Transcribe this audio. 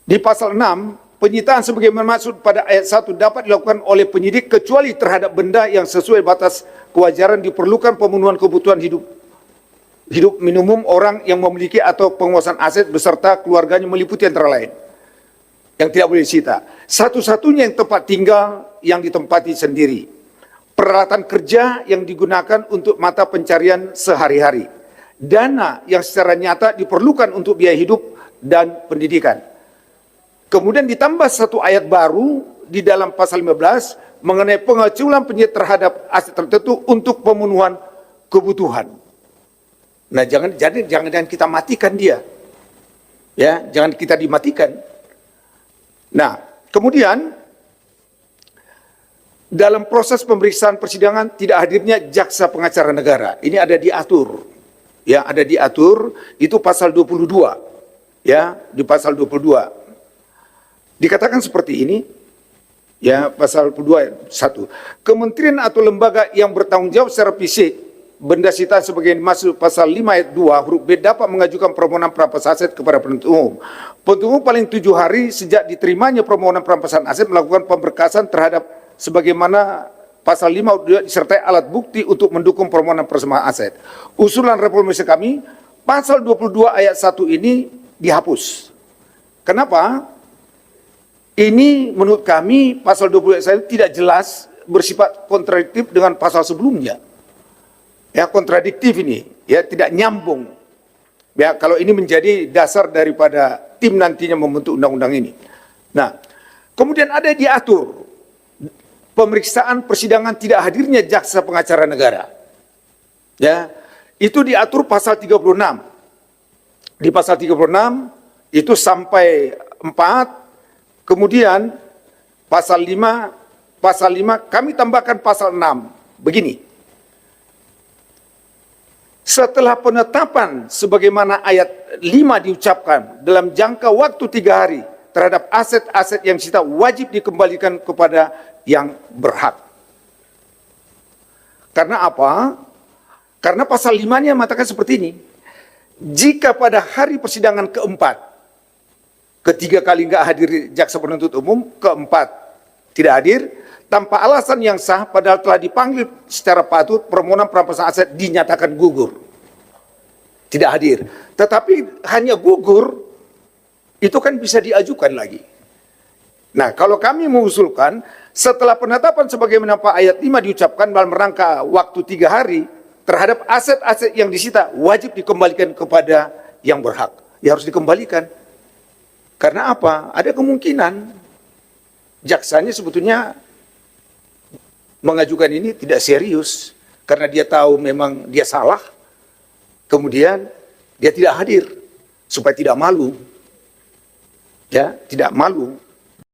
Di pasal 6, penyitaan sebagaimana maksud pada ayat 1 dapat dilakukan oleh penyidik kecuali terhadap benda yang sesuai batas kewajaran diperlukan pemenuhan kebutuhan hidup minimum orang yang memiliki atau penguasaan aset beserta keluarganya meliputi antara lain yang tidak boleh disita. Satu-satunya yang tempat tinggal yang ditempati sendiri. Peralatan kerja yang digunakan untuk mata pencarian sehari-hari. Dana yang secara nyata diperlukan untuk biaya hidup dan pendidikan. Kemudian ditambah satu ayat baru di dalam pasal 15 mengenai pengecualian penyidik terhadap aset tertentu untuk pemenuhan kebutuhan. Nah, jangan kita matikan dia. Ya, jangan kita dimatikan. Nah, kemudian dalam proses pemeriksaan persidangan tidak hadirnya jaksa pengacara negara. Ini ada diatur. Ya, ada diatur itu pasal 22. Ya, di pasal 22. Dikatakan seperti ini. Ya, pasal 22 1. Kementerian atau lembaga yang bertanggung jawab secara fisik benda sitaan sebagai dimaksud pasal 5 ayat 2 huruf B dapat mengajukan permohonan perampasan aset kepada penuntut umum. Penuntut umum paling 7 hari sejak diterimanya permohonan perampasan aset melakukan pemberkasan terhadap sebagaimana pasal 5 disertai alat bukti untuk mendukung permohonan persembahan aset. Usulan reformasi kami, pasal 22 ayat 1 ini dihapus. Kenapa? Ini menurut kami pasal 22 ayat 1 tidak jelas, bersifat kontradiktif dengan pasal sebelumnya. Ya, kontradiktif ini, ya, tidak nyambung. Ya, kalau ini menjadi dasar daripada tim nantinya membentuk undang-undang ini. Nah, kemudian ada diatur pemeriksaan persidangan tidak hadirnya jaksa pengacara negara. Ya, itu diatur pasal 36. Di pasal 36 itu sampai 4, kemudian pasal 5 kami tambahkan pasal 6. Begini. Setelah penetapan sebagaimana ayat 5 diucapkan dalam jangka waktu 3 hari terhadap aset-aset yang disita wajib dikembalikan kepada yang berhak. Karena apa? Karena pasal 5-nya mengatakan seperti ini. Jika pada hari persidangan keempat, ketiga kali enggak hadir jaksa penuntut umum, keempat tidak hadir, tanpa alasan yang sah padahal telah dipanggil secara patut, permohonan perampasan aset dinyatakan gugur. Tidak hadir. Tetapi hanya gugur, itu kan bisa diajukan lagi. Nah, kalau kami mengusulkan, setelah penetapan sebagaimana ayat 5 diucapkan dalam rangka waktu 3 hari, terhadap aset-aset yang disita, wajib dikembalikan kepada yang berhak. Ya harus dikembalikan. Karena apa? Ada kemungkinan, jaksanya sebetulnya mengajukan ini tidak serius karena dia tahu memang dia salah, kemudian dia tidak hadir supaya tidak malu, ya, tidak malu.